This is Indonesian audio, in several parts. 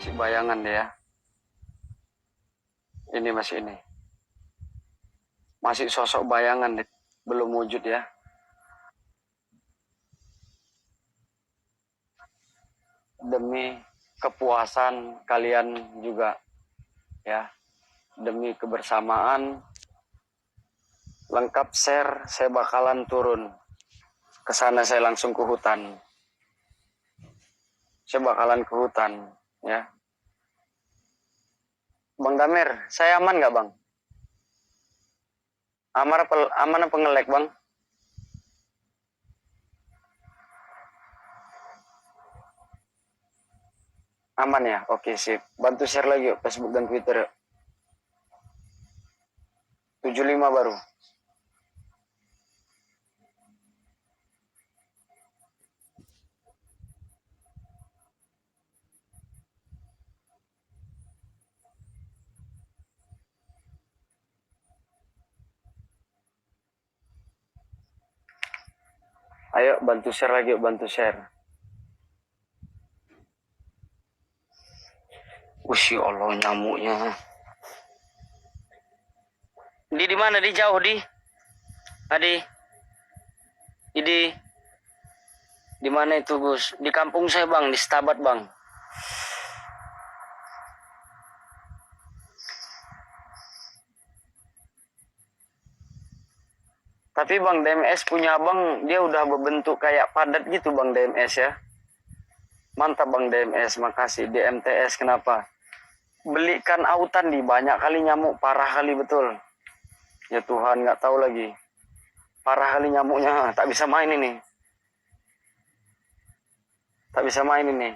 Masih bayangan deh ya. Ini masih ini. Masih sosok bayangan deh. Belum wujud ya. Demi kepuasan kalian juga ya. Demi kebersamaan. Lengkap share, saya bakalan turun. Ke sana saya langsung ke hutan. Saya bakalan ke hutan ya. Bang Damir, saya aman nggak bang? Aman apa ngelek bang? Aman ya? Oke sip. Bantu share lagi yuk Facebook dan Twitter yuk. 75 baru. Ayo bantu share lagi yuk, bantu share. Ya Allah nyamuknya. Di mana? Di jauh di? Adi. Di mana itu Gus? Di kampung saya bang, di Stabat bang. Tapi bang DMS punya abang dia udah berbentuk kayak padat gitu bang DMS ya. Mantap bang DMS, makasih. DMTS kenapa? Belikan autan di banyak kali nyamuk, parah kali betul. Ya Tuhan nggak tahu lagi. Parah kali nyamuknya, tak bisa main ini. Tak bisa main ini.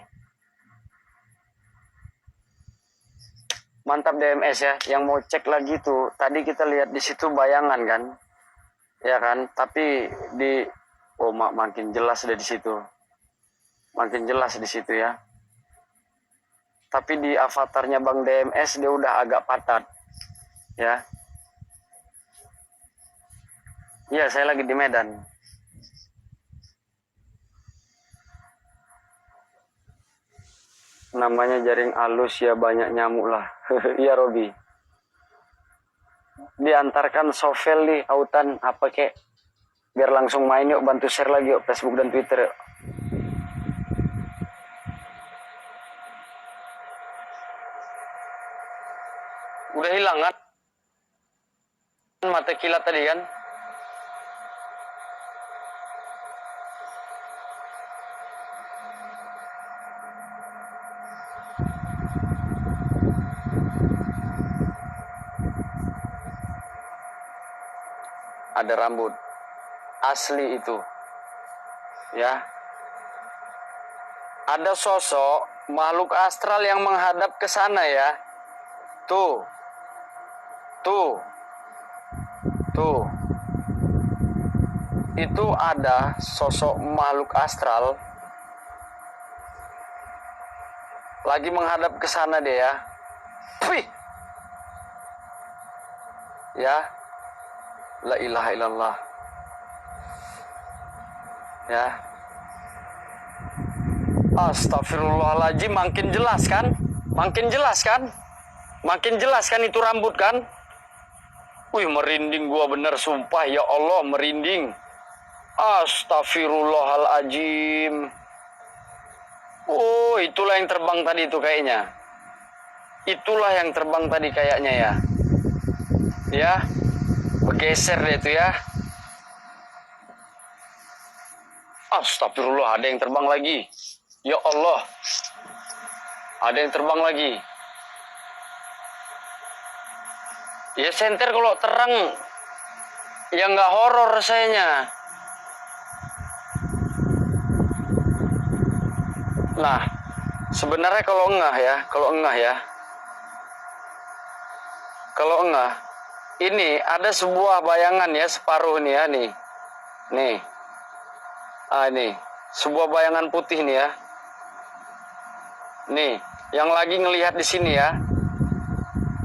Mantap DMS ya. Yang mau cek lagi tuh, tadi kita lihat di situ bayangan kan, ya kan? Tapi makin jelas ada di situ. Makin jelas di situ ya. Tapi di avatarnya Bang DMS dia udah agak padat, ya. Iya, saya lagi di Medan. Namanya jaring alus ya banyak nyamuk lah. Iya Robi. Diantarkan Sovel nih autan apa kek. Biar langsung main yuk, bantu share lagi yuk Facebook dan Twitter yuk. Udah hilang kan? Mata kilat tadi kan? Ada rambut asli itu ya. Ada sosok makhluk astral yang menghadap ke sana ya. Tuh itu ada sosok makhluk astral lagi menghadap ke sana dia ya. Wih. Ya. La ilaha illallah. Ya. Astagfirullahaladzim, makin jelas kan? Makin jelas kan? Makin jelas kan itu rambut kan? Wih, merinding gua bener sumpah ya Allah, merinding. Astagfirullahaladzim. Oh, itulah yang terbang tadi itu kayaknya. Itulah yang terbang tadi kayaknya ya. Ya. Bergeser deh itu ya. Astagfirullah, ada yang terbang lagi. Ya Allah. Ada yang terbang lagi. Ya senter kalau terang ya nggak horor rasanya. Nah, sebenarnya kalau engah ya, ini ada sebuah bayangan ya, separuh nih ya, nih. Ini sebuah bayangan putih nih ya. Nih, yang lagi ngelihat di sini ya.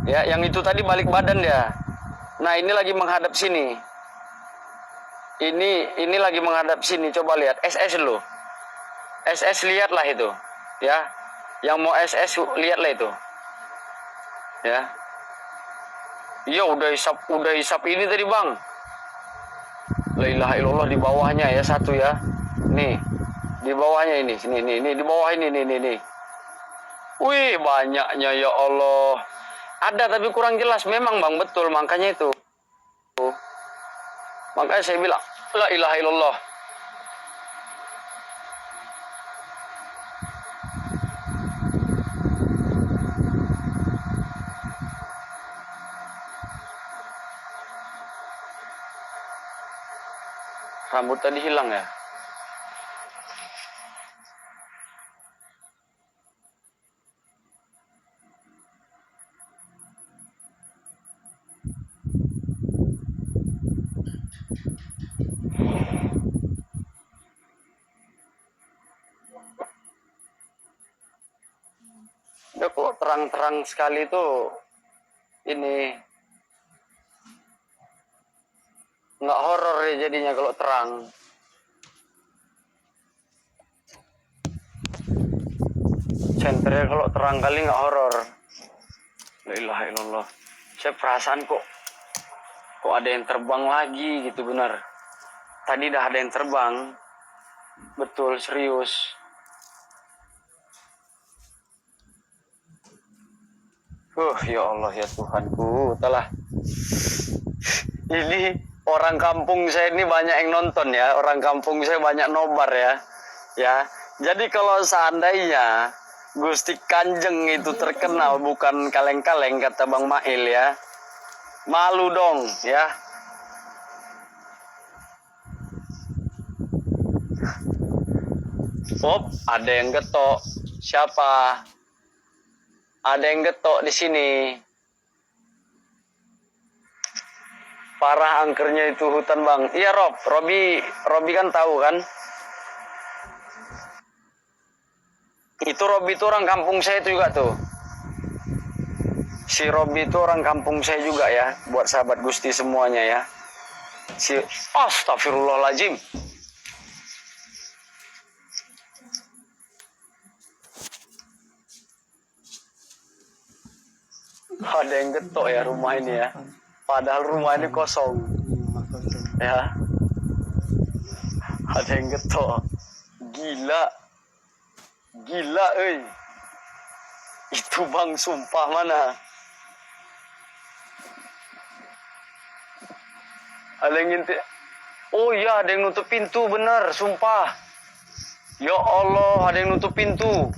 Ya, yang itu tadi balik badan dia. Nah, ini lagi menghadap sini. Ini lagi menghadap sini, coba lihat. SS lo. SS lihatlah itu, ya. Yang mau SS lihatlah itu. Ya. Iya udah hisap ini tadi bang. La ilaha illallah di bawahnya ya satu ya. Nih di bawahnya ini sini nih di bawah ini nih. Wih banyaknya ya Allah. Ada tapi kurang jelas memang bang betul makanya itu. Makanya saya bilang la ilaha illallah. Rambut tadi hilang ya. Udah kok terang-terang sekali tuh ini nggak horor ya jadinya kalau terang. Senternya kalau terang kali nggak horor. La ilaha illallah. Saya perasaan kok ada yang terbang lagi gitu benar. Tadi dah ada yang terbang. Betul serius. Ya Allah ya Tuhanku, telah. Ini orang kampung saya ini banyak yang nonton ya. Orang kampung saya banyak nobar ya. Ya. Jadi kalau seandainya Gusti Kanjeng itu terkenal bukan kaleng-kaleng kata Bang Mail ya. Malu dong ya. Ada yang getok. Siapa? Ada yang getok di sini. Parah angkernya itu hutan bang. Iya Robi kan tahu kan. Itu Robi itu orang kampung saya itu juga tuh. Si Robi itu orang kampung saya juga ya. Buat sahabat Gusti semuanya ya. Astagfirullahaladzim. Ada yang getok ya rumah ini ya. Padahal rumah ini kosong. Ya. Ada yang getok. Gila, Itu bang sumpah mana. Ada yang ngintip. Oh iya, ada yang nutup pintu bener, sumpah. Ya Allah, ada yang nutup pintu.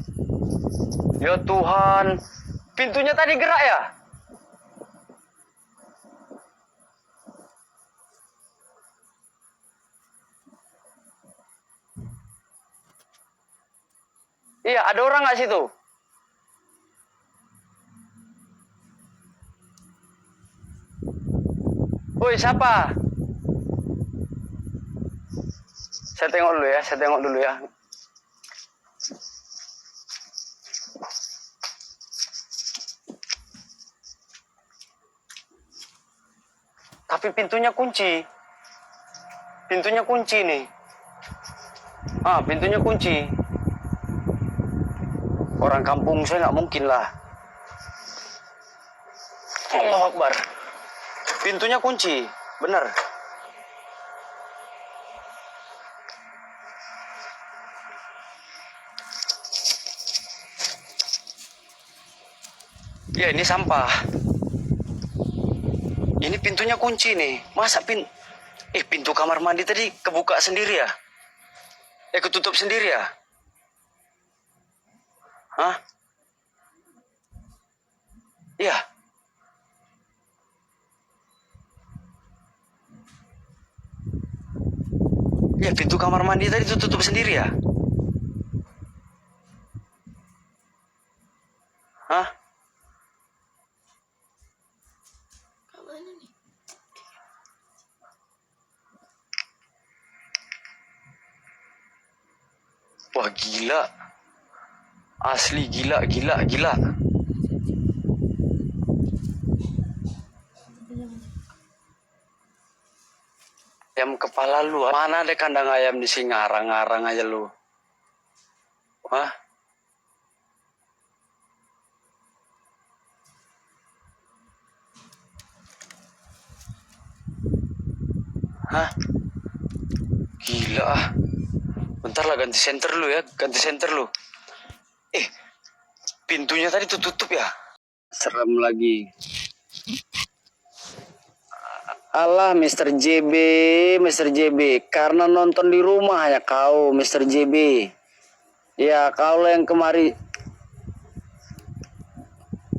Ya Tuhan. Pintunya tadi gerak ya? Iya, ada orang nggak situ? Woi, siapa? Saya tengok dulu ya. Tapi pintunya kunci. Pintunya kunci nih. Pintunya kunci. Orang kampung saya nggak mungkin lah. Allahu Akbar. Pintunya kunci, bener. Ya ini sampah. Ini pintunya kunci nih. Masa pintu kamar mandi tadi kebuka sendiri ya? Ketutup sendiri ya? Hah? Iya. Ya pintu kamar mandi tadi tutup sendiri ya? Hah? Wah gila. Asli gila. Ayam kepala lu, mana ada kandang ayam di sini ngarang-ngarang aja lu. Hah? Hah? Gila ah. Bentar lah, ganti senter lu ya. Ganti senter lu. Pintunya tadi tutup ya? Serem lagi. Alah, Mr. JB, Mr. JB. Karena nonton di rumah ya kau, Mr. JB. Ya, kau yang kemari.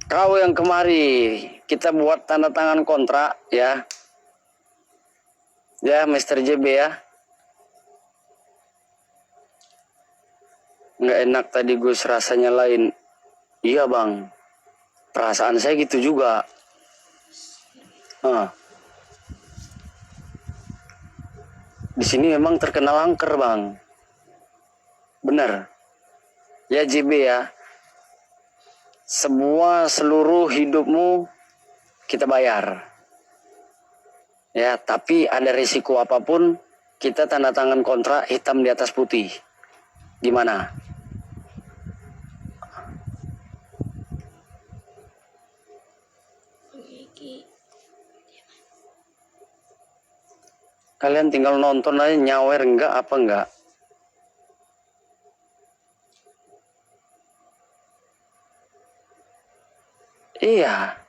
Kau yang kemari. Kita buat tanda tangan kontrak ya. Ya, Mr. JB ya. Nggak enak tadi Gus, rasanya lain. Iya bang, perasaan saya gitu juga. Di sini memang terkenal angker bang. Bener. Ya JB ya. Seluruh hidupmu kita bayar. Ya, tapi ada risiko apapun, kita tanda tangan kontrak hitam di atas putih. Gimana? Kalian tinggal nonton aja, nyawer enggak apa enggak? Iya.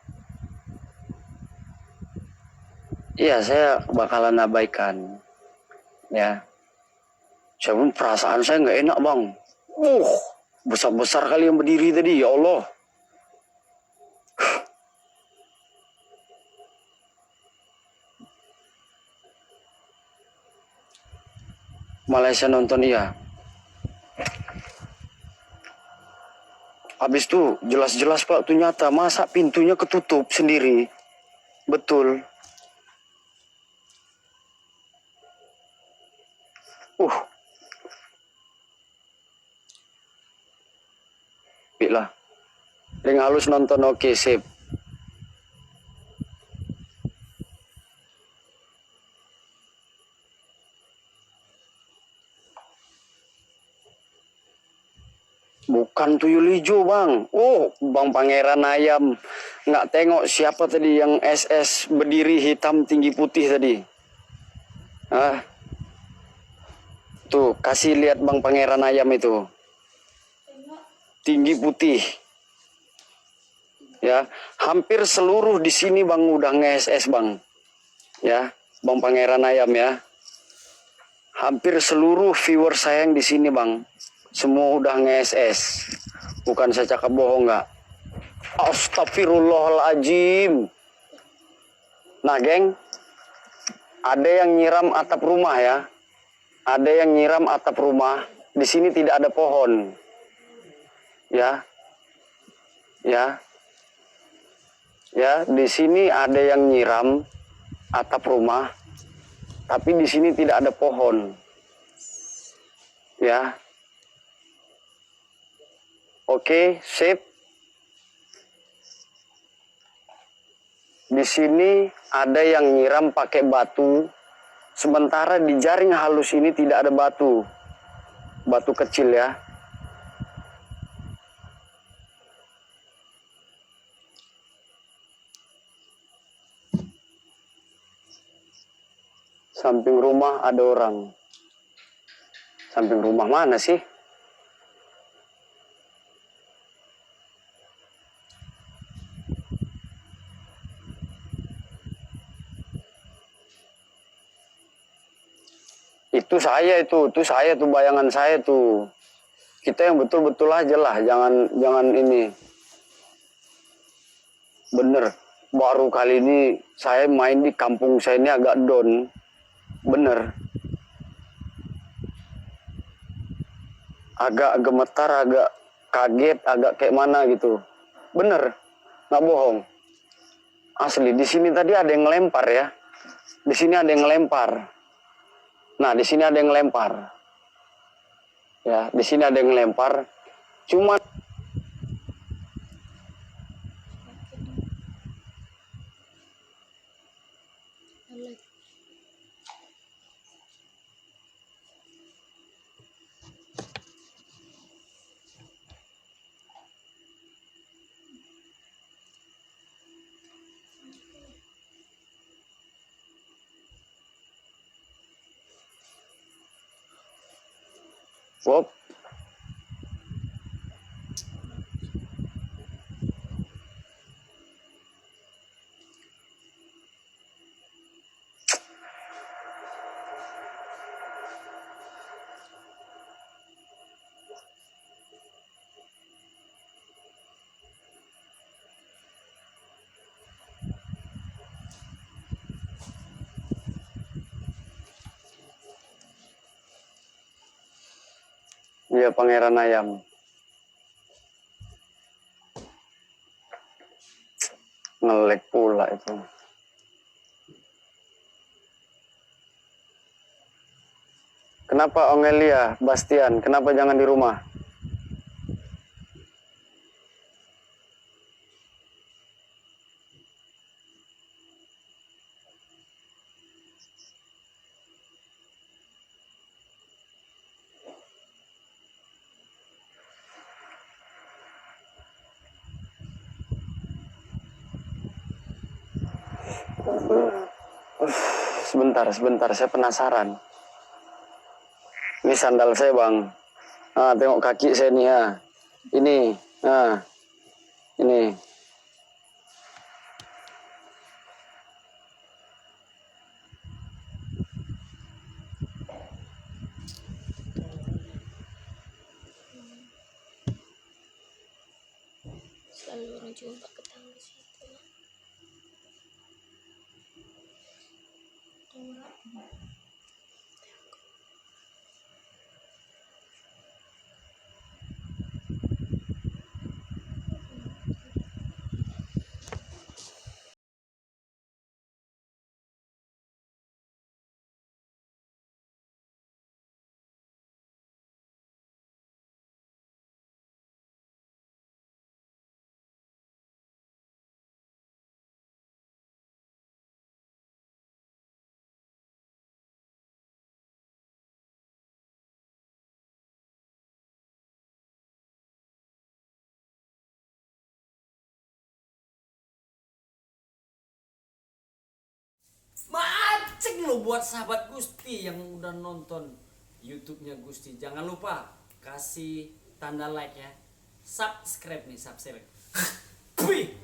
Iya, saya bakalan abaikan. Ya. Sebelum perasaan saya nggak enak bang. Besar-besar kali yang berdiri tadi, ya Allah. Malaysia nonton iya. Habis itu jelas-jelas pak tuh nyata, masa pintunya ketutup sendiri. Betul. Lah. Ring halus nonton oke, sip. Bukan tuyul hijau bang. Bang Pangeran Ayam. Nggak tengok siapa tadi yang SS berdiri hitam tinggi putih tadi. Tuh, kasih lihat Bang Pangeran Ayam itu. Tinggi putih. Ya, hampir seluruh di sini Bang udah nge-SS Bang. Ya, Bang Pangeran Ayam ya. Hampir seluruh viewer saya yang di sini Bang, semua udah nge-SS. Bukan saya cakap bohong nggak. Astagfirullahaladzim. Nah geng, ada yang nyiram atap rumah ya. Ada yang nyiram atap rumah. Di sini tidak ada pohon. Ya. Ya. Ya, di sini ada yang nyiram atap rumah. Tapi di sini tidak ada pohon. Ya. Oke, sip. Di sini ada yang nyiram pakai batu. Sementara di jaring halus ini tidak ada batu. Batu kecil ya. Samping rumah ada orang. Samping rumah mana sih? Itu saya tuh bayangan saya tuh. Kita yang betul-betul aja lah, jangan ini. Bener, baru kali ini saya main di kampung saya ini agak down. Bener. Agak gemetar, agak kaget, agak kayak mana gitu. Bener, nggak bohong. Asli, di sini tadi ada yang ngelempar ya. Di sini ada yang ngelempar. Nah, di sini ada yang ngelempar. Ya, di sini ada yang ngelempar. Cuma Wop. Iya, pangeran ayam. Ngelek pula itu. Kenapa Ongelia, Bastian? Kenapa jangan di rumah? Sebentar, saya penasaran. Ini sandal saya, Bang. Tengok kaki saya nih, ya. Ini, ini. Selalu orang jumpa ketangga situ. Mancing lo buat sahabat Gusti yang udah nonton YouTube-nya Gusti. Jangan lupa kasih tanda like ya. Subscribe nih, subscribe. Wih.